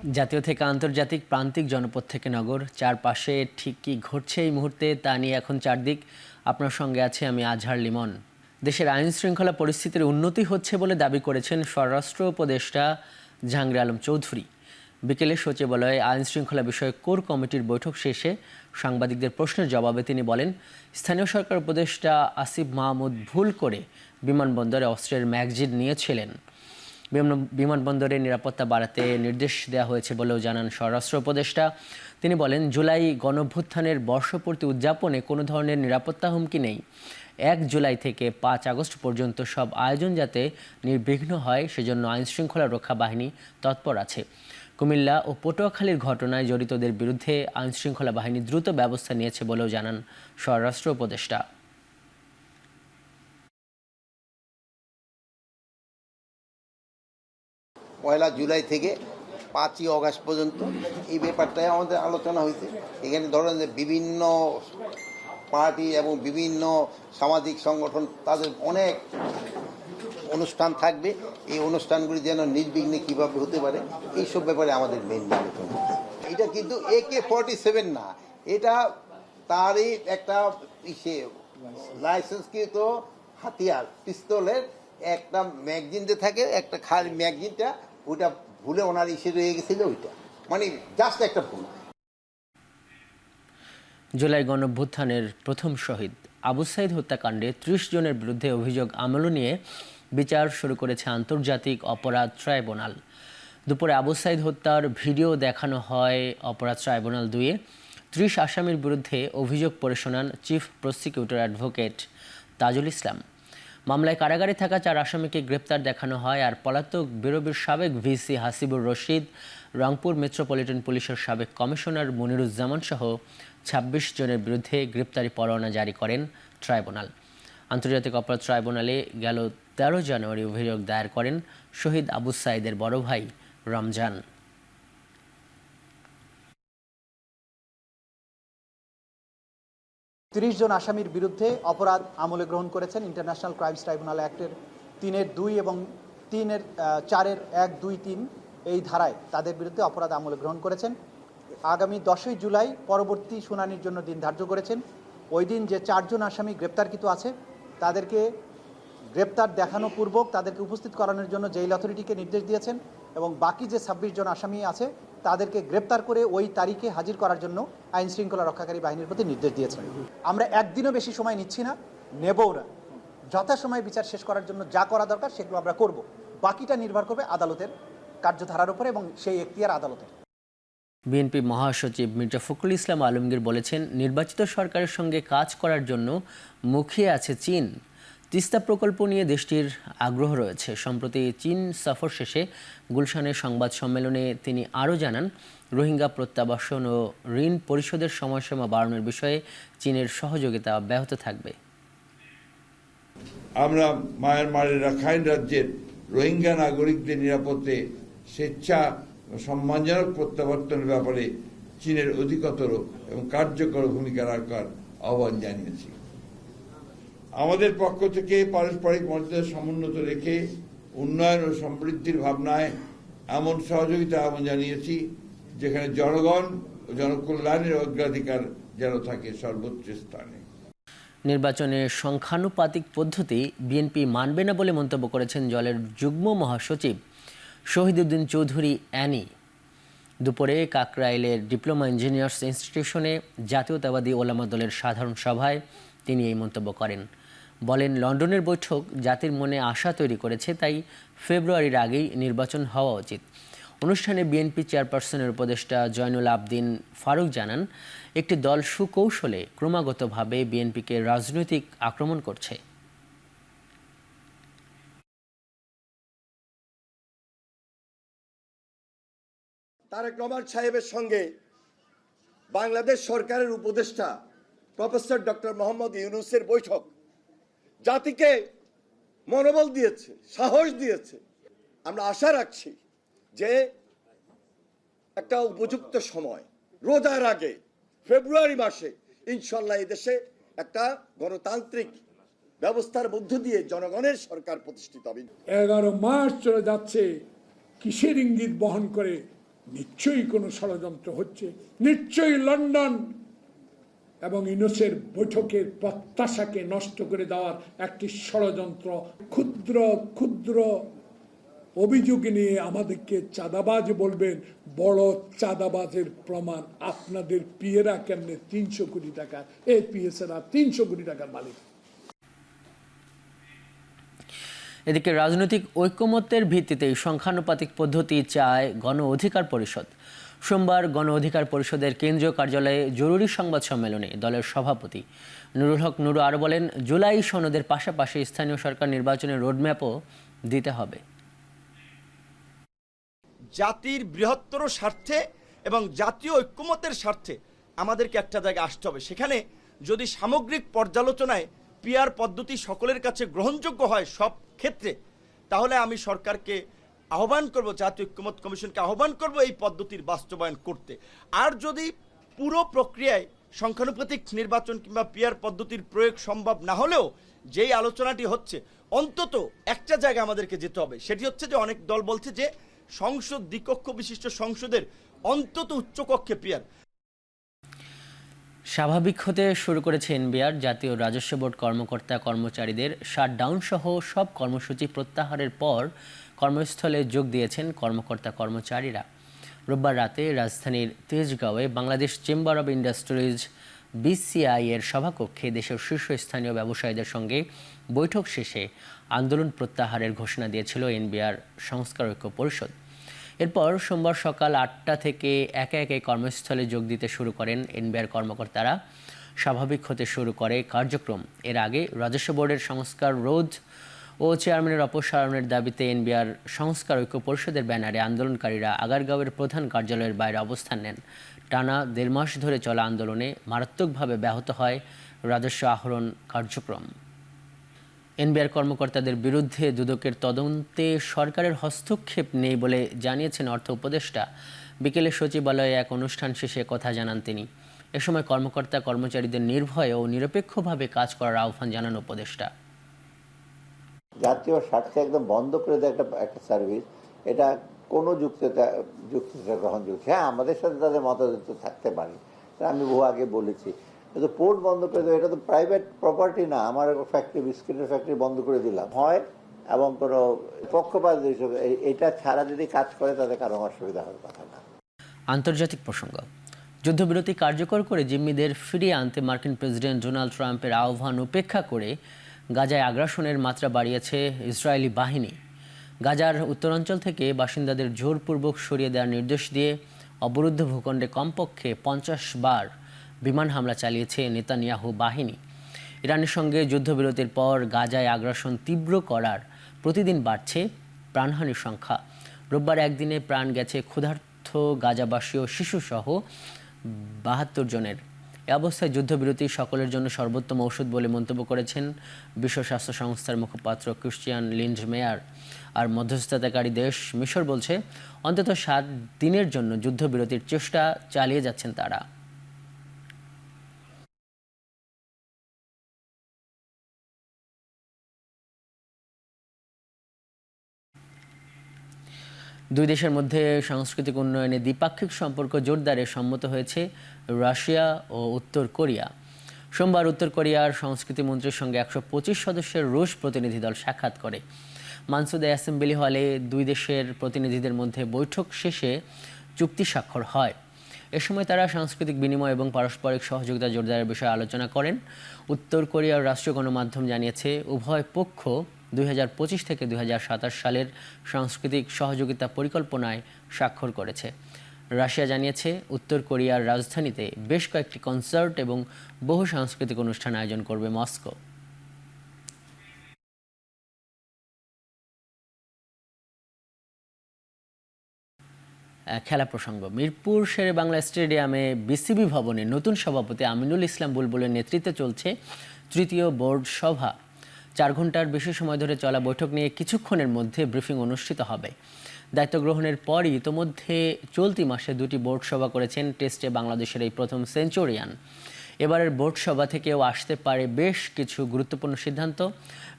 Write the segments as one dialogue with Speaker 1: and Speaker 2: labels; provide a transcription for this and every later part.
Speaker 1: জাতীয় থেকে আন্তর্জাতিক, প্রান্তিক জনপদ থেকে নগর, চারপাশে ঠিক কী ঘটছে এই মুহূর্তে তা নিয়ে এখন চারদিক। আপনার সঙ্গে আছে আমি আজহার লিমন। দেশের আইন শৃঙ্খলা পরিস্থিতির উন্নতি হচ্ছে বলে দাবি করেছেন স্বরাষ্ট্র উপদেষ্টা জাহাঙ্গীর আলম চৌধুরী। বিকেলে সচিবালয়ে আইন শৃঙ্খলা বিষয়ক কোর কমিটির বৈঠক শেষে সাংবাদিকদের প্রশ্নের জবাবে তিনি বলেন, স্থানীয় সরকার উপদেষ্টা আসিফ মাহমুদ ভুল করে বিমানবন্দরে অস্ত্রের ম্যাগজিন নিয়েছিলেন। বিমানবন্দরে নিরাপত্তা বাড়াতে নির্দেশ দেওয়া হয়েছে বলেও জানান স্বরাষ্ট্র উপদেষ্টা। তিনি বলেন, জুলাই গণঅভ্যুত্থানের বর্ষপূর্তি উদযাপনে কোনো ধরনের নিরাপত্তা হুমকি নেই। 1 জুলাই থেকে 5 আগস্ট পর্যন্ত সব আয়োজন যাতে নির্বিঘ্ন হয় সেজন্য আইনশৃঙ্খলা রক্ষা বাহিনী তৎপর আছে। কুমিল্লা ও পটুয়াখালীর ঘটনায় জড়িতদের বিরুদ্ধে আইনশৃঙ্খলা বাহিনী দ্রুত ব্যবস্থা নিয়েছে বলেও জানান স্বরাষ্ট্র উপদেষ্টা।
Speaker 2: 1 জুলাই থেকে 5 আগস্ট পর্যন্ত এই ব্যাপারটাই আমাদের আলোচনা হয়েছে। এখানে ধরেন যে বিভিন্ন পার্টি এবং বিভিন্ন সামাজিক সংগঠন তাদের অনেক অনুষ্ঠান থাকবে। এই অনুষ্ঠানগুলি যেন নির্বিঘ্নে কীভাবে হতে পারে এইসব ব্যাপারে আমাদের মেইন আলোচনা। এটা কিন্তু AK-47 না, এটা তারই একটা লাইসেন্সকৃত হাতিয়ার, পিস্তলের একটা ম্যাগজিন যে থাকে, একটা খালি ম্যাগজিনটা ওইটা ভুলে ওনার রয়ে গেছিল, ওইটা মানে জাস্ট একটা ভুল।
Speaker 1: জুলাই গণঅভ্যুত্থানের প্রথম শহীদ আবু সাইদ হত্যাকাণ্ডে 30 জনের বিরুদ্ধে অভিযোগ আমল নিয়ে বিচার শুরু করেছে আন্তর্জাতিক অপরাধ ট্রাইব্যুনাল। দুপুরে আবু সাইদ হত্যার ভিডিও দেখানো হয় অপরাধ ট্রাইব্যুনাল 2-এ। 30 আসামির বিরুদ্ধে অভিযোগ পড়ে শোনান chief prosecutor advocate Tajul Islam. মামলায় কারাগারে থাকা 4 আসামিকে গ্রেপ্তার দেখানো হয়, আর পলাতক বিরোবীর সাবেক ভিসি হাসিবুর রশিদ, রংপুর মেট্রোপলিটন পুলিশের সাবেক কমিশনার মনিরুজ্জামান সহ 26 জনের বিরুদ্ধে গ্রেপ্তারি পরোয়ানা জারি করেন ট্রাইব্যুনাল। আন্তর্জাতিক অপরাধ ট্রাইব্যুনালে গেল 13 জানুয়ারি অভিযোগ দায়ের করেন শহীদ আবু সাইদের বড় ভাই রমজান।
Speaker 3: ত্রিশ জন আসামির বিরুদ্ধে অপরাধ আমলে গ্রহণ করেছেন ইন্টারন্যাশনাল ক্রাইমস ট্রাইব্যুনাল অ্যাক্টের 3-2 এবং 4-এর 1, 2, 3 এই ধারায় তাদের বিরুদ্ধে অপরাধ আমলে গ্রহণ করেছেন। আগামী 10ই জুলাই পরবর্তী শুনানির জন্য দিন ধার্য করেছেন। ওই দিন যে 4 জন আসামি গ্রেপ্তারকৃত আছে তাদেরকে গ্রেপ্তার দেখানো পূর্বক তাদেরকে উপস্থিত করানোর জন্য জেল অথরিটিকে নির্দেশ দিয়েছেন, এবং বাকি যে 26 জন আসামি আছে তাদেরকে গ্রেপ্তার করে ওই তারিখে হাজির করার জন্য আইন শৃঙ্খলা রক্ষাকারী বাহিনীর প্রতি নির্দেশ দিয়েছেন। আমরা একদিনও বেশি সময় নিচ্ছি না, নেবও না। যথাসময়ে বিচার শেষ করার জন্য যা করা দরকার সেগুলো আমরা করব। বাকিটা নির্ভর করবে আদালতের কার্যধারার উপরে এবং সেই এখতিয়ার আদালতের।
Speaker 1: বিএনপি মহাসচিব মির্জা ফখরুল ইসলাম আলমগীর বলেছেন, নির্বাচিত সরকারের সঙ্গে কাজ করার জন্য মুখিয়ে আছে চীন। তিস্তা প্রকল্প নিয়ে দেশটির আগ্রহ রয়েছে। সম্প্রতি চীন সফর শেষে গুলশানের সংবাদ সম্মেলনে তিনি আরও জানান, রোহিঙ্গা প্রত্যাবাসন ও ঋণ পরিশোধের সময়সীমা বাড়ানোর বিষয়ে চীনের সহযোগিতা অব্যাহত থাকবে।
Speaker 4: আমরা মায়ানমারের রাখাইন রাজ্যের রোহিঙ্গা নাগরিকদের নিরাপত্তে স্বেচ্ছা সম্মানজনক প্রত্যাবর্তনের ব্যাপারে চীনের অধিকতর এবং কার্যকর ভূমিকা রাখার আহ্বান জানিয়েছি। আমাদের পক্ষ থেকে পারস্পরিক মর্যাদা সমুন্নত রেখে উন্নয়ন ও সমৃদ্ধির ভাবনায় এমন সহযোগিতা আহ্বান জানিয়েছি যেখানে জনগণ ও জনকল্যাণের অগ্রাধিকার যেন থাকে সর্বোচ্চ স্থানে।
Speaker 1: নির্বাচনে সংখ্যানুপাতিক পদ্ধতি বিএনপি মানবে না বলে মন্তব্য করেছেন দলের যুগ্ম মহাসচিব শহীদুদ্দিন চৌধুরী অ্যানি। দুপুরে কাকরাইলের ডিপ্লোমা ইঞ্জিনিয়ার্স ইনস্টিটিউশনে জাতীয়তাবাদী ওলামা দলের সাধারণ সভায় তিনি এই মন্তব্য করেন। বলেন, লন্ডনের বৈঠক জাতির মনে আশা তৈরি করেছে, তাই ফেব্রুয়ারির আগেই নির্বাচন হওয়া উচিত। অনুষ্ঠানে বিএনপি চেয়ারপারসনের উপদেষ্টা জয়নুল আবদিন ফারুক জানান, একটি দল সুকৌশলে ক্রমাগতভাবে বিএনপিকে রাজনৈতিক আক্রমণ করছে।
Speaker 5: তারেক রহমান সাহেবের সঙ্গে বাংলাদেশ সরকারের উপদেষ্টা প্রফেসর ডক্টর মোহাম্মদ ইউনূসের বৈঠক জাতিকে মনোবল দিয়েছে, সাহস দিয়েছে। আমরা আশা রাখছি যে একটা উপযুক্ত সময় রোজার আগে ফেব্রুয়ারি মাসে ইনশাল্লাহ এই দেশে একটা গণতান্ত্রিক ব্যবস্থার মধ্য দিয়ে জনগণের সরকার প্রতিষ্ঠিত হবে।
Speaker 6: 11 মাস চলে যাচ্ছে, কিসের ইঙ্গিত বহন করে নিশ্চয়ই কোনো ষড়যন্ত্র হচ্ছে, নিশ্চয়ই লন্ডন এবং ইউনুসের বৈঠকের প্রত্যাশাকে নষ্ট করে দেওয়ার একটি ষড়যন্ত্র। ক্ষুদ্র ক্ষুদ্র অভিযোগ নিয়ে আমাদেরকে চাঁদাবাজ বলবেন, বড় চাঁদাবাজের প্রমাণ আপনাদের পিয়েরা কেমনে 300 কোটি টাকা, এই পিএসেরা 300 কোটি টাকার মালিক।
Speaker 1: এদিকে রাজনৈতিক ঐকমত্যের ভিত্তিতেই সংখ্যানুপাতিক পদ্ধতি চায় গণ অধিকার পরিষদ। সোমবার গণ অধিকার পরিষদের কেন্দ্রীয় কার্যালয়ে জরুরি সংবাদ সম্মেলনে দলের সভাপতি নুরুল হক নুরু আরও বলেন, জুলাই সনদের পাশাপাশি স্থানীয় সরকার নির্বাচনের রোডম্যাপও দিতে হবে।
Speaker 7: জাতির বৃহত্তর স্বার্থে এবং জাতীয় ঐক্যমত্যের স্বার্থে আমাদেরকে একটা জায়গায় আসতে হবে। সেখানে যদি সামগ্রিক পর্যালোচনায় পিআর পদ্ধতি সকলের কাছে গ্রহণযোগ্য হয় সব ক্ষেত্রে, তাহলে আমি সরকারকে আহ্বান করব, জাতীয় ঐক্যমত্য কমিশনকে আহ্বান করব এই পদ্ধতির বাস্তবায়ন করতে। আর যদি পুরো প্রক্রিয়ায় সংখ্যানুপাতিক নির্বাচন কিংবা পিআর পদ্ধতির প্রয়োগ সম্ভব না হলেও যেই আলোচনাটি হচ্ছে, অন্তত একটা জায়গায় আমাদেরকে যেতে হবে। সেটি হচ্ছে যে অনেক দল বলছে যে সংসদ দ্বিকক্ষ বিশিষ্ট সংসদের অন্তত উচ্চকক্ষে পিআর।
Speaker 1: স্বাভাবিক হতে শুরু করেছে এনবিআর। জাতীয় রাজস্ব বোর্ড কর্মকর্তা কর্মচারীদের শাটডাউন সহ সব কর্মসূচি প্রত্যাহারের পর কর্মস্থলে যোগ দিয়েছেন কর্মকর্তা কর্মচারীরা। রোববার রাতে রাজধানীর তেজগাঁওয়ে Bangladesh chamber of industries BCI এর সভাকক্ষে দেশের শীর্ষস্থানীয় ব্যবসায়ীদের সঙ্গে বৈঠক শেষে আন্দোলন প্রত্যাহারের ঘোষণা দিয়েছিল এনবিআর সংস্কার ঐক্য পরিষদ। এরপর সোমবার সকাল 8টা থেকে একে একে কর্মস্থলে যোগ দিতে শুরু করেন এনবিআর কর্মকর্তারা। স্বাভাবিক হতে শুরু করে কার্যক্রম। এর আগে রাজস্ব বোর্ডের সংস্কার রোধ ও চেয়ারম্যানের অপসারণের দাবিতে এনবিআর সংস্কার ঐক্য পরিষদের ব্যানারে আন্দোলনকারীরা আগারগাঁওয়ের প্রধান কার্যালয়ের বাইরে অবস্থান নেন। টানা 1.5 মাস ধরে চলা আন্দোলনে মারাত্মকভাবে ব্যাহত হয় রাজস্ব আহরণ কার্যক্রম। এনবিআর কর্মকর্তাদের বিরুদ্ধে দুদকের তদন্তে সরকারের হস্তক্ষেপ নেই বলে জানিয়েছেন অর্থ উপদেষ্টা। বিকেলে সচিবালয়ে এক অনুষ্ঠান শেষে কথা জানান তিনি। এ সময় কর্মকর্তা কর্মচারীদের নির্ভয়ে ও নিরপেক্ষভাবে কাজ করার আহ্বান জানান উপদেষ্টা।
Speaker 8: জাতীয় স্বার্থে একদম বন্ধ করে দেয় একটা সার্ভিস, এটা কোনো যুক্তিটা গ্রহণযোগ্য। হ্যাঁ, আমাদের সাথে তাদের মতামত থাকতে পারে, আমি বহু আগে বলেছি, কিন্তু পোর্ট বন্ধ করে দেবে, এটা তো প্রাইভেট প্রপার্টি না। আমার ফ্যাক্টরি, বিস্কিটের ফ্যাক্টরি বন্ধ করে দিলাম হয়, এবং কোনো পক্ষপাত এটা ছাড়া যদি কাজ করে তাদের কারো অসুবিধা হওয়ার কথা না।
Speaker 1: আন্তর্জাতিক প্রসঙ্গ। যুদ্ধবিরতি কার্যকর করে জিম্মিদের ফিরিয়ে আনতে মার্কিন প্রেসিডেন্ট ডোনাল্ড ট্রাম্পের আহ্বান উপেক্ষা করে গাজায় আগ্রাসনের মাত্রা বাড়িয়েছে ইসরায়েলি বাহিনী। গাজার উত্তরাঞ্চল থেকে বাসিন্দাদের জোরপূর্বক সরিয়ে দেওয়ার নির্দেশ দিয়ে অবরুদ্ধ ভূখণ্ডে কমপক্ষে 50 বার বিমান হামলা চালিয়েছে নেতানিয়াহু বাহিনী। ইরানের সঙ্গে যুদ্ধবিরতির পর গাজায় আগ্রাসন তীব্র করার প্রতিদিন বাড়ছে প্রাণহানির সংখ্যা। রোববার একদিনে প্রাণ গেছে ক্ষুধার্ত গাজাবাসী ও শিশুসহ 72 জনের। এ অবস্থায় যুদ্ধবিরতি সকলের জন্য সর্বোত্তম ঔষধ বলে মন্তব্য করেছেন বিশ্ব স্বাস্থ্য সংস্থার মুখপাত্র ক্রিশ্চিয়ান লিন্ডমেয়ার। আর মধ্যস্থতাকারী দেশ মিশর বলছে অন্তত 7 দিনের জন্য যুদ্ধবিরতির চেষ্টা চালিয়ে যাচ্ছেন তারা। দুই দেশের মধ্যে সাংস্কৃতিক উন্নয়নে দ্বিপাক্ষিক সম্পর্ক জোরদারে সম্মত হয়েছে রাশিয়া ও উত্তর কোরিয়া। সোমবার উত্তর কোরিয়ার সংস্কৃতি মন্ত্রীর সঙ্গে 125 সদস্যের রুশ প্রতিনিধি দল সাক্ষাৎ করে। মানসুদে অ্যাসেম্বলি হলে দুই দেশের প্রতিনিধিদের মধ্যে বৈঠক শেষে চুক্তি স্বাক্ষর হয়। এ সময় তারা সাংস্কৃতিক বিনিময় এবং পারস্পরিক সহযোগিতা জোরদারের বিষয়ে আলোচনা করেন। উত্তর কোরিয়ার রাষ্ট্রীয় গণমাধ্যম জানিয়েছে উভয় পক্ষ 2025 থেকে 2027 সালের সাংস্কৃতিক সহযোগিতা পরিকল্পনায় স্বাক্ষর করেছে। রাশিয়া জানিয়েছে উত্তর কোরিয়ার রাজধানীতে বেশ কয়েকটি কনসার্ট এবং বহু সাংস্কৃতিক অনুষ্ঠান আয়োজন করবে মস্কো। খেলা প্রসঙ্গ। মিরপুর শেরেবাংলা স্টেডিয়ামে বিসিবি ভবনে নতুন সভাপতি আমিনুল ইসলাম বুলবুলের নেতৃত্বে চলছে তৃতীয় বোর্ড সভা। 4 ঘন্টার বেশি সময় ধরে চলা বৈঠক নিয়ে কিছুক্ষণের মধ্যে ব্রিফিং অনুষ্ঠিত হবে। দায়িত্ব গ্রহণের পরই ইতোমধ্যে চলতি মাসে 2টি বোর্ড সভা করেছেন টেস্টে বাংলাদেশের এই প্রথম সেঞ্চুরিয়ান। এবারের বোর্ড সভা থেকেও আসতে পারে বেশ কিছু গুরুত্বপূর্ণ সিদ্ধান্ত,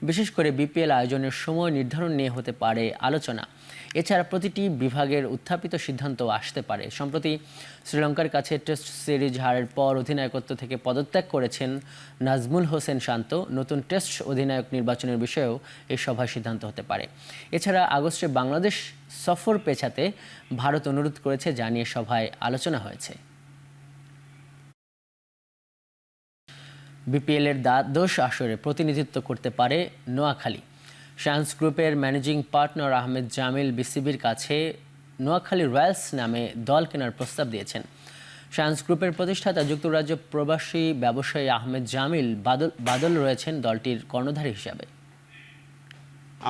Speaker 1: বিশেষ করে বিপিএল আয়োজনের সময় নির্ধারণ নিয়ে হতে পারে আলোচনা। এছাড়া প্রতিটি বিভাগের উত্থাপিত সিদ্ধান্ত আসতে পারে। সম্প্রতি শ্রীলঙ্কার কাছে টেস্ট সিরিজ হারের পর অধিনায়কত্ব থেকে পদত্যাগ করেছেন নাজমুল হোসেন শান্ত। নতুন টেস্ট অধিনায়ক নির্বাচনের বিষয়েও এই সভায় সিদ্ধান্ত হতে পারে। এছাড়া আগস্টে বাংলাদেশ সফর পেছাতে ভারত অনুরোধ করেছে, জানিয়ে সভায় আলোচনা হয়েছে। বিপিএলের দ্বাদশ আসরে প্রতিনিধিত্ব করতে পারে নোয়াখালী। শান্স গ্রুপের ম্যানেজিং পার্টনার আহমেদ জামিল বিসিবির কাছে নোয়াখালী রয়্যালস নামে দল কেনার প্রস্তাব দিয়েছেন। শান্স গ্রুপের প্রতিষ্ঠাতা যুক্তরাজ্য প্রবাসী ব্যবসায়ী আহমেদ জামিল বাদল রয়েছেন দলটির কর্ণধার হিসাবে।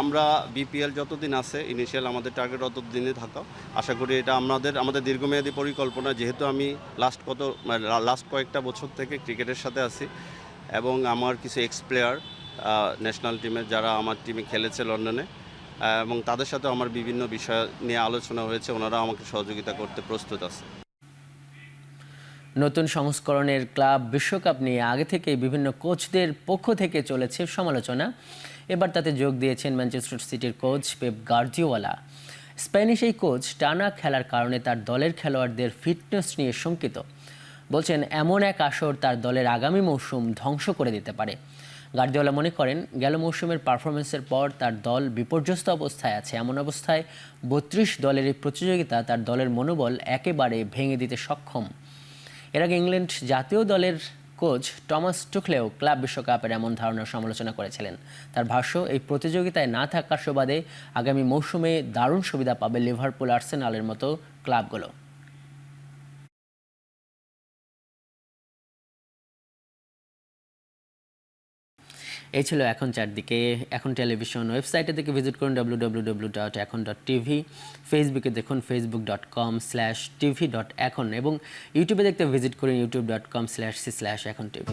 Speaker 9: আমরা বিপিএল যতদিন আছে ইনিশিয়াল আমাদের টার্গেট ততদিনই থাকা। আশা করি এটা আমাদের দীর্ঘমেয়াদী পরিকল্পনা। যেহেতু আমি লাস্ট কয়েকটা বছর থেকে ক্রিকেটের সাথে আছি এবং আমার কিছু এক্স প্লেয়ার ন্যাশনাল টিমের যারা আমার টিমে খেলেছে লন্ডনে, এবং তাদের সাথে আমার বিভিন্ন বিষয় নিয়ে আলোচনা হয়েছে। ওনারা আমাকে সহযোগিতা করতে প্রস্তুত আছে।
Speaker 1: নতুন সংস্করণের ক্লাব বিশ্বকাপ নিয়ে আগে থেকেই বিভিন্ন কোচদের পক্ষ থেকে চলেছে সমালোচনা। এবার তাতে যোগ দিয়েছেন ম্যানচেস্টার সিটির কোচ পেপ গার্দিওলা। স্প্যানিশ এই কোচ টানা খেলার কারণে তার দলের খেলোয়াড়দের ফিটনেস নিয়ে শঙ্কিত। বলছেন এমন এক আসর তার দলের আগামী মৌসুম ধ্বংস করে দিতে পারে। গার্দিওলা মনে করেন গেল মৌসুমের পারফরমেন্সের পর তার দল বিপর্যস্ত অবস্থায় আছে। এমন অবস্থায় 32 দলের এই প্রতিযোগিতা তার দলের মনোবল একেবারে ভেঙে দিতে সক্ষম। এর আগে ইংল্যান্ড জাতীয় দলের কোচ টমাস টুখলেও ক্লাব বিশ্বকাপের এমন ধারণার সমালোচনা করেছিলেন। তার ভাষ্য, এই প্রতিযোগিতায় না থাকার সুবাদে আগামী মৌসুমে দারুণ সুবিধা পাবে লিভারপুল, আর্সেনালের মতো ক্লাবগুলো। এই ছিল এখন চারদিকে। এখন টেলিভিশন ওয়েবসাইটে থেকে ভিজিট করুন www.ekon.tv, ফেসবুকে দেখুন facebook.com/tv.ekon এবং ইউটিউবে দেখতে ভিজিট করুন youtube.com/c/ekontv।